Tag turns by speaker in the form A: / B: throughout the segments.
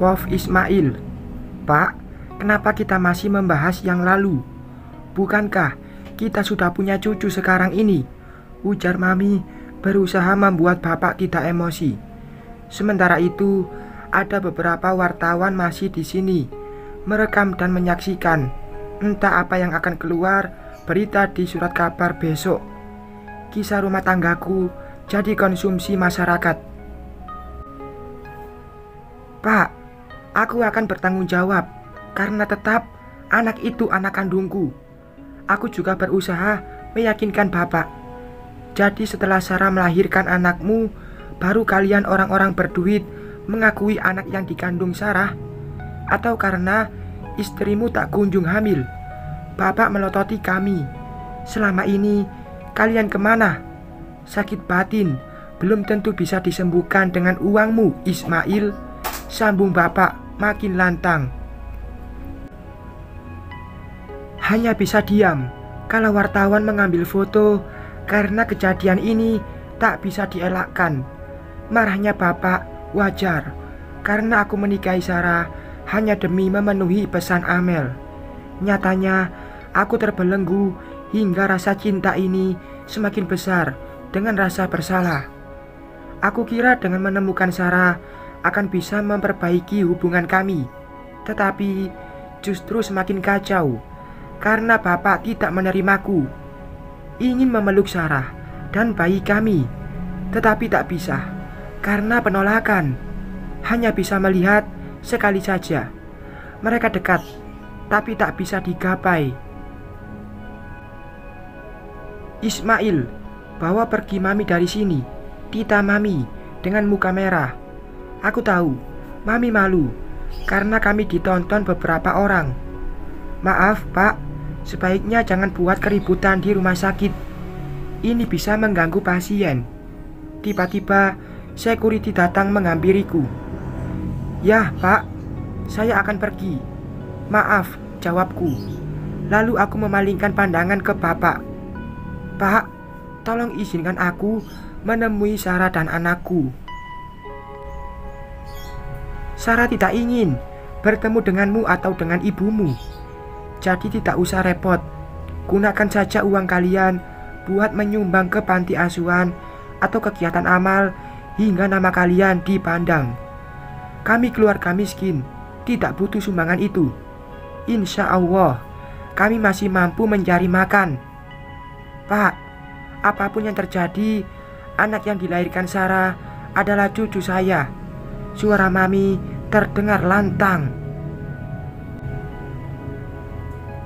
A: Prof. Ismail. Pak, kenapa kita masih membahas yang lalu? Bukankah kita sudah punya cucu sekarang ini? Ujar Mami berusaha membuat bapak tidak emosi. Sementara itu, ada beberapa wartawan masih di sini, merekam dan menyaksikan. Entah apa yang akan keluar berita di surat kabar besok. Kisah rumah tanggaku jadi konsumsi masyarakat. Pak, aku akan bertanggung jawab karena tetap anak itu anak kandungku. Aku juga berusaha meyakinkan bapak. Jadi setelah Sarah melahirkan anakmu, baru kalian orang-orang berduit mengakui anak yang dikandung Sarah? Atau karena istrimu tak kunjung hamil, bapak melototi kami? Selama ini kalian kemana? Sakit batin belum tentu bisa disembuhkan dengan uangmu, Ismail. Sambung bapak makin lantang. Hanya bisa diam kalau wartawan mengambil foto. Karena kejadian ini tak bisa dielakkan. Marahnya bapak wajar, karena aku menikahi Sarah hanya demi memenuhi pesan Amel. Nyatanya aku terbelenggu hingga rasa cinta ini semakin besar dengan rasa bersalah. Aku kira dengan menemukan Sarah akan bisa memperbaiki hubungan kami, tetapi justru semakin kacau karena bapak tidak menerimaku. Ingin memeluk Sarah dan bayi kami, tetapi tak bisa karena penolakan. Hanya bisa melihat sekali saja. Mereka dekat, tapi tak bisa digapai. Ismail, bawa pergi Mami dari sini. Tita Mami dengan muka merah. Aku tahu, Mami malu karena kami ditonton beberapa orang. Maaf Pak, sebaiknya jangan buat keributan di rumah sakit. Ini bisa mengganggu pasien. Tiba-tiba security datang menghampiriku. Ya Pak, saya akan pergi. Maaf, jawabku. Lalu aku memalingkan pandangan ke bapak. Pak, tolong izinkan aku menemui Sarah dan anakku. Sarah tidak ingin bertemu denganmu atau dengan ibumu. Jadi tidak usah repot. Gunakan saja uang kalian buat menyumbang ke panti asuhan atau kegiatan amal hingga nama kalian dipandang. Kami keluarga miskin tidak butuh sumbangan itu. Insya Allah kami masih mampu mencari makan. Pak, apapun yang terjadi, anak yang dilahirkan Sarah adalah cucu saya. Suara Mami terdengar lantang.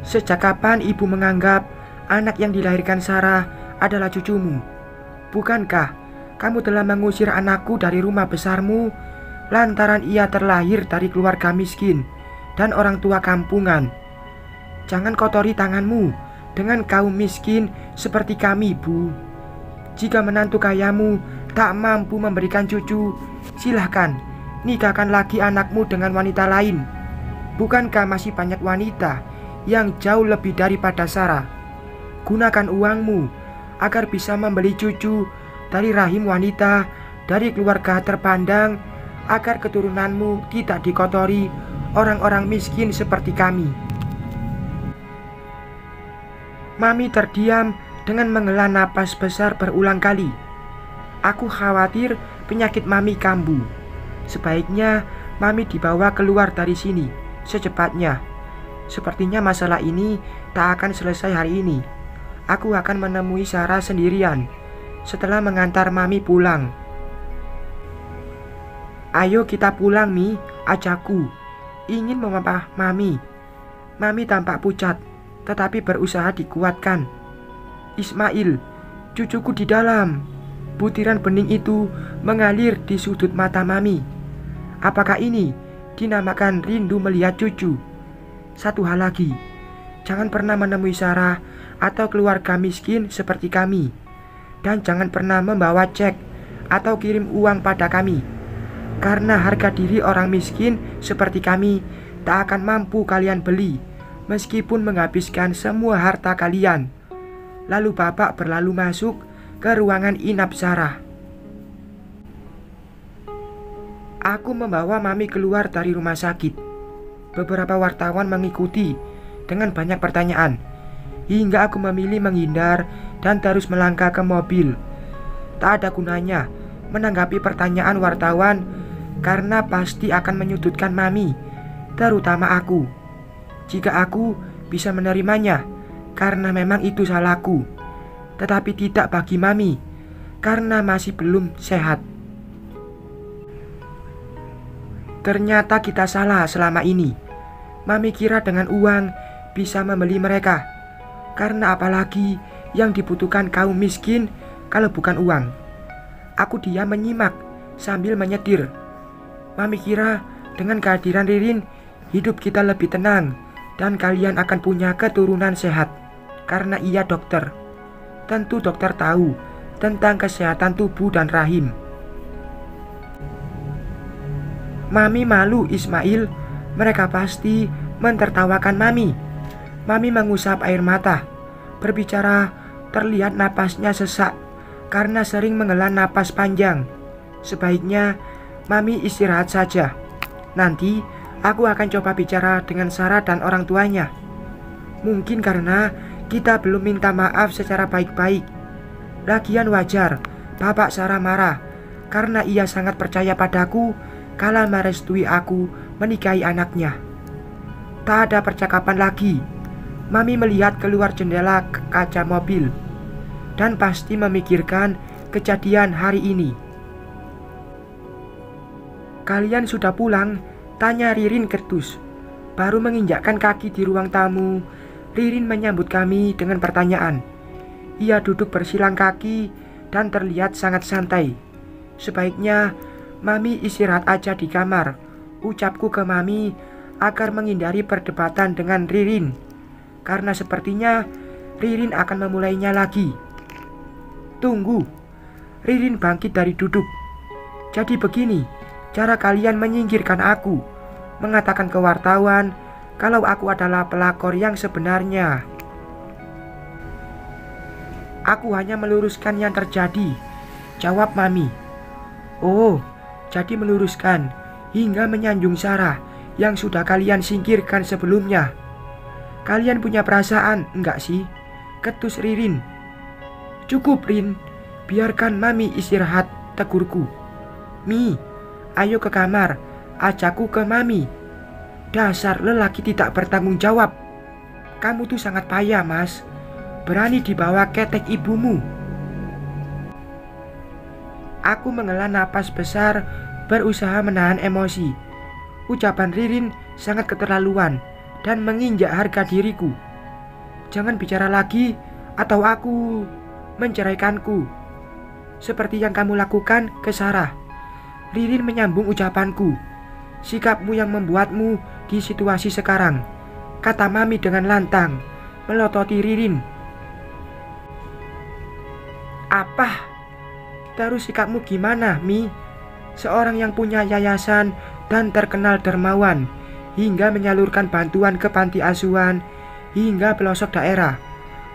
A: Sejak kapan ibu menganggap anak yang dilahirkan Sarah adalah cucumu? Bukankah kamu telah mengusir anakku dari rumah besarmu lantaran ia terlahir dari keluarga miskin dan orang tua kampungan? Jangan kotori tanganmu dengan kaum miskin seperti kami, Bu. Jika menantu kayamu tak mampu memberikan cucu, silahkan nikahkan lagi anakmu dengan wanita lain. Bukankah masih banyak wanita yang jauh lebih daripada Sarah? Gunakan uangmu agar bisa membeli cucu dari rahim wanita dari keluarga terpandang, agar keturunanmu tidak dikotori orang-orang miskin seperti kami. Mami terdiam dengan menghela napas besar berulang kali. Aku khawatir penyakit Mami kambuh. Sebaiknya Mami dibawa keluar dari sini secepatnya. Sepertinya masalah ini tak akan selesai hari ini. Aku akan menemui Sarah sendirian setelah mengantar Mami pulang. Ayo kita pulang, Mi, ajakku. Ingin memapah Mami. Mami tampak pucat, tetapi berusaha dikuatkan. Ismail, cucuku di dalam. Butiran bening itu mengalir di sudut mata Mami. Apakah ini dinamakan rindu melihat cucu? Satu hal lagi, jangan pernah menemui Sarah atau keluarga miskin seperti kami. Dan jangan pernah membawa cek atau kirim uang pada kami, karena harga diri orang miskin seperti kami tak akan mampu kalian beli, meskipun menghabiskan semua harta kalian. Lalu bapak berlalu masuk ke ruangan inap Sarah. Aku membawa Mami keluar dari rumah sakit. Beberapa wartawan mengikuti dengan banyak pertanyaan, hingga aku memilih menghindar dan terus melangkah ke mobil. Tak ada gunanya menanggapi pertanyaan wartawan karena pasti akan menyudutkan Mami, terutama aku. Jika aku bisa menerimanya karena memang itu salahku, tetapi tidak bagi Mami karena masih belum sehat. Ternyata kita salah selama ini. Mami kira dengan uang bisa membeli mereka, karena apalagi yang dibutuhkan kaum miskin kalau bukan uang. Aku diam menyimak sambil menyetir. Mami kira dengan kehadiran Ririn, hidup kita lebih tenang dan kalian akan punya keturunan sehat. Karena ia dokter, tentu dokter tahu tentang kesehatan tubuh dan rahim. Mami malu Ismail, mereka pasti mentertawakan Mami. Mami mengusap air mata, berbicara terlihat napasnya sesak karena sering menghela napas panjang. Sebaiknya Mami istirahat saja. Nanti aku akan coba bicara dengan Sarah dan orang tuanya. Mungkin karena kita belum minta maaf secara baik-baik. Lagian wajar Bapak Sarah marah karena ia sangat percaya padaku kala merestui aku menikahi anaknya. Tak ada percakapan lagi. Mami melihat keluar jendela kaca mobil dan pasti memikirkan kejadian hari ini. Kalian sudah pulang? Tanya Ririn ketus. Baru menginjakkan kaki di ruang tamu, Ririn menyambut kami dengan pertanyaan. Ia duduk bersilang kaki dan terlihat sangat santai. Sebaiknya Mami istirahat aja di kamar, ucapku ke Mami agar menghindari perdebatan dengan Ririn, karena sepertinya Ririn akan memulainya lagi. Tunggu, Ririn bangkit dari duduk. Jadi begini cara kalian menyingkirkan aku, mengatakan ke wartawan kalau aku adalah pelakor yang sebenarnya. Aku hanya meluruskan yang terjadi, jawab Mami. Oh, jadi meluruskan hingga menyanjung Sarah yang sudah kalian singkirkan sebelumnya. Kalian punya perasaan, enggak sih? Ketus Ririn. Cukup Rin, biarkan Mami istirahat, tegurku. Mi, ayo ke kamar, ajakku ke Mami. Dasar lelaki tidak bertanggung jawab. Kamu tuh sangat payah mas, berani dibawa ketek ibumu. Aku menghela napas besar, berusaha menahan emosi. Ucapan Ririn sangat keterlaluan dan menginjak harga diriku. Jangan bicara lagi atau aku menceraikanku, seperti yang kamu lakukan ke Sarah. Ririn menyambung ucapanku. Sikapmu yang membuatmu di situasi sekarang, kata Mami dengan lantang, melototi Ririn. Apa? Terus sikapmu gimana, Mi? Seorang yang punya yayasan dan terkenal dermawan, hingga menyalurkan bantuan ke panti asuhan hingga pelosok daerah.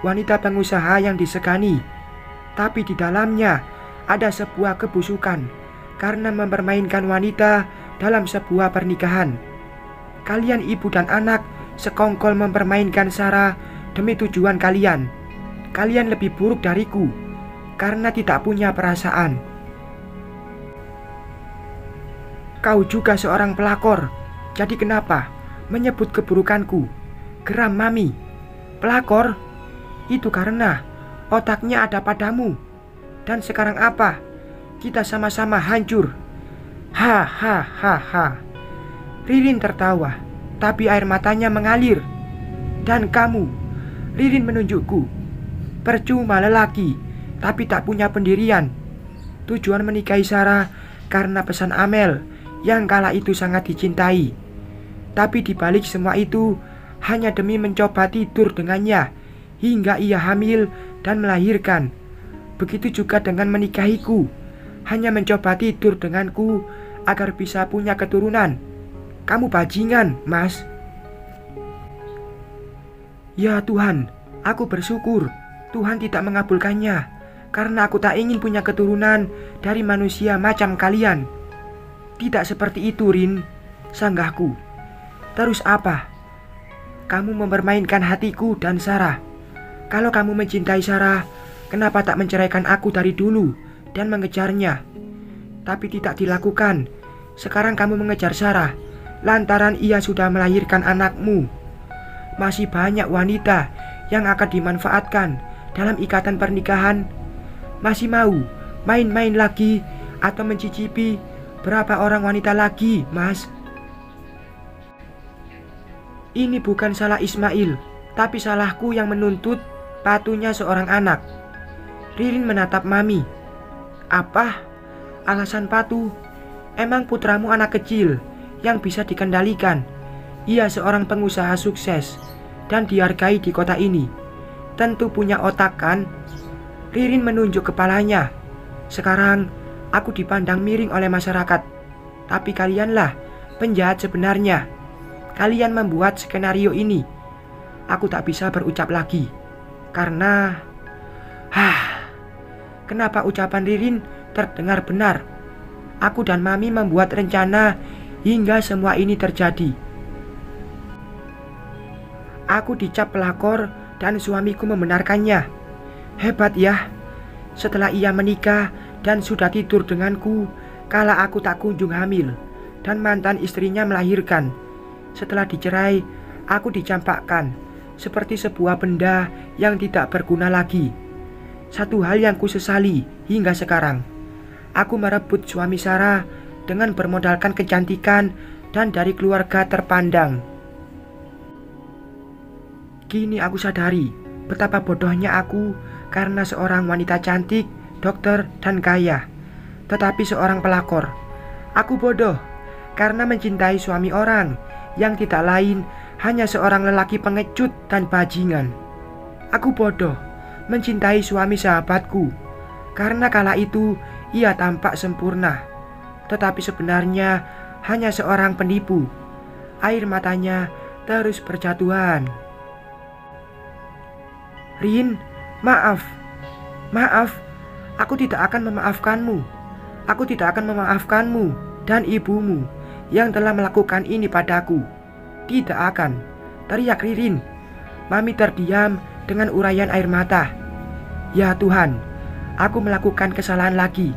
A: Wanita pengusaha yang disegani, tapi di dalamnya ada sebuah kebusukan karena mempermainkan wanita dalam sebuah pernikahan. Kalian ibu dan anak sekongkol mempermainkan Sarah demi tujuan kalian. Kalian lebih buruk dariku karena tidak punya perasaan. Kau juga seorang pelakor, jadi kenapa menyebut keburukanku? Geram Mami. Pelakor? Itu karena otaknya ada padamu. Dan sekarang apa? Kita sama-sama hancur. Ha ha ha ha. Ririn tertawa, tapi air matanya mengalir. Dan kamu, Ririn menunjukku. Percuma lelaki, tapi tak punya pendirian. Tujuan menikahi Sarah karena pesan Amel yang kala itu sangat dicintai. Tapi dibalik semua itu hanya demi mencoba tidur dengannya hingga ia hamil dan melahirkan. Begitu juga dengan menikahiku, hanya mencoba tidur denganku agar bisa punya keturunan. Kamu bajingan, Mas. Ya Tuhan, aku bersyukur Tuhan tidak mengabulkannya, karena aku tak ingin punya keturunan dari manusia macam kalian. Tidak seperti itu, Rin, sanggahku. Terus apa? Kamu mempermainkan hatiku dan Sarah. Kalau kamu mencintai Sarah, kenapa tak menceraikan aku dari dulu dan mengejarnya? Tapi tidak dilakukan. Sekarang kamu mengejar Sarah lantaran ia sudah melahirkan anakmu. Masih banyak wanita yang akan dimanfaatkan dalam ikatan pernikahan. Masih mau main-main lagi atau mencicipi berapa orang wanita lagi, Mas? Ini bukan salah Ismail, tapi salahku yang menuntut patunya seorang anak. Ririn menatap Mami. Apa? Alasan patuh? Emang putramu anak kecil yang bisa dikendalikan. Ia seorang pengusaha sukses dan dihargai di kota ini. Tentu punya otak kan? Ririn menunjuk kepalanya. Sekarang aku dipandang miring oleh masyarakat. Tapi kalianlah penjahat sebenarnya. Kalian membuat skenario ini. Aku tak bisa berucap lagi. Karena kenapa ucapan Ririn terdengar benar? Aku dan Mami membuat rencana hingga semua ini terjadi. Aku dicap pelakor dan suamiku membenarkannya. Hebat ya. Setelah ia menikah dan sudah tidur denganku kala aku tak kunjung hamil dan mantan istrinya melahirkan. Setelah dicerai, aku dicampakkan seperti sebuah benda yang tidak berguna lagi. Satu hal yang kusesali hingga sekarang. Aku merebut suami Sarah dengan bermodalkan kecantikan dan dari keluarga terpandang. Kini aku sadari betapa bodohnya aku karena seorang wanita cantik, dokter, dan kaya. Tetapi seorang pelakor. Aku bodoh karena mencintai suami orang yang tidak lain hanya seorang lelaki pengecut dan bajingan. Aku bodoh mencintai suami sahabatku karena kala itu ia tampak sempurna, tetapi sebenarnya hanya seorang penipu. Air matanya terus berjatuhan. Rin, maaf, aku tidak akan memaafkanmu. Aku tidak akan memaafkanmu dan ibumu yang telah melakukan ini padaku. Tidak akan, teriak Ririn. Mami terdiam dengan uraian air mata. Ya Tuhan, aku melakukan kesalahan lagi.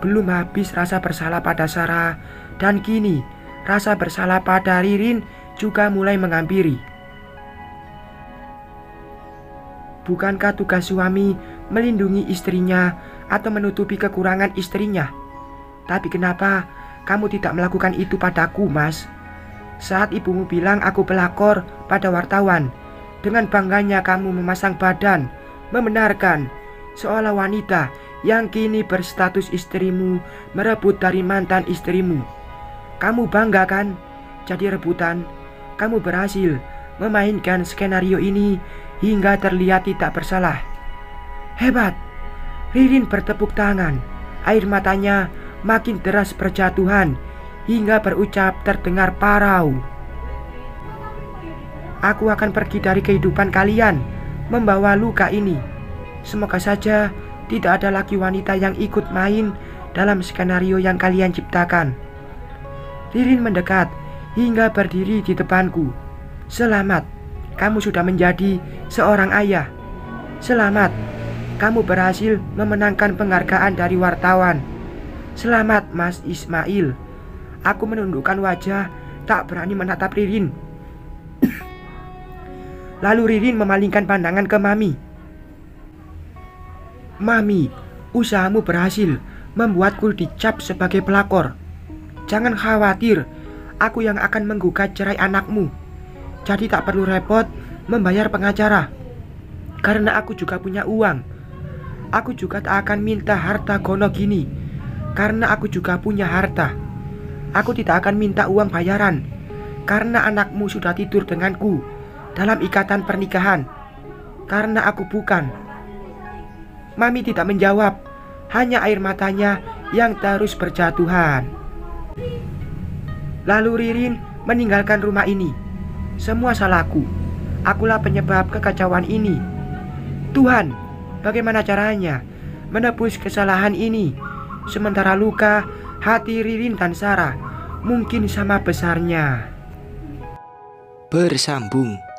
A: Belum habis rasa bersalah pada Sarah, dan kini rasa bersalah pada Ririn juga mulai menghampiri. Bukankah tugas suami melindungi istrinya atau menutupi kekurangan istrinya? Tapi kenapa kamu tidak melakukan itu padaku, Mas? Saat ibumu bilang aku pelakor pada wartawan, dengan bangganya kamu memasang badan, membenarkan seolah wanita yang kini berstatus istrimu merebut dari mantan istrimu. Kamu bangga kan? Jadi rebutan. Kamu berhasil memainkan skenario ini hingga terlihat tidak bersalah. Hebat! Ririn bertepuk tangan. Air matanya makin deras berjatuhan hingga berucap terdengar parau. Aku akan pergi dari kehidupan kalian membawa luka ini. Semoga saja tidak ada lagi wanita yang ikut main dalam skenario yang kalian ciptakan. Ririn mendekat hingga berdiri di depanku. Selamat, kamu sudah menjadi seorang ayah. Selamat, kamu berhasil memenangkan penghargaan dari wartawan. Selamat, Mas Ismail. Aku menundukkan wajah, tak berani menatap Ririn. Lalu Ririn memalingkan pandangan ke Mami. Mami, usahamu berhasil membuatku dicap sebagai pelakor. Jangan khawatir, aku yang akan menggugat cerai anakmu. Jadi tak perlu repot membayar pengacara. Karena aku juga punya uang. Aku juga tak akan minta harta gono gini. Karena aku juga punya harta. Aku tidak akan minta uang bayaran. Karena anakmu sudah tidur denganku dalam ikatan pernikahan. Karena aku bukan. Mami tidak menjawab. Hanya air matanya yang terus berjatuhan. Lalu Ririn meninggalkan rumah ini. Semua salahku. Akulah penyebab kekacauan ini. Tuhan, bagaimana caranya menebus kesalahan ini? Sementara luka hati Ririn dan Sarah mungkin sama besarnya.
B: Bersambung.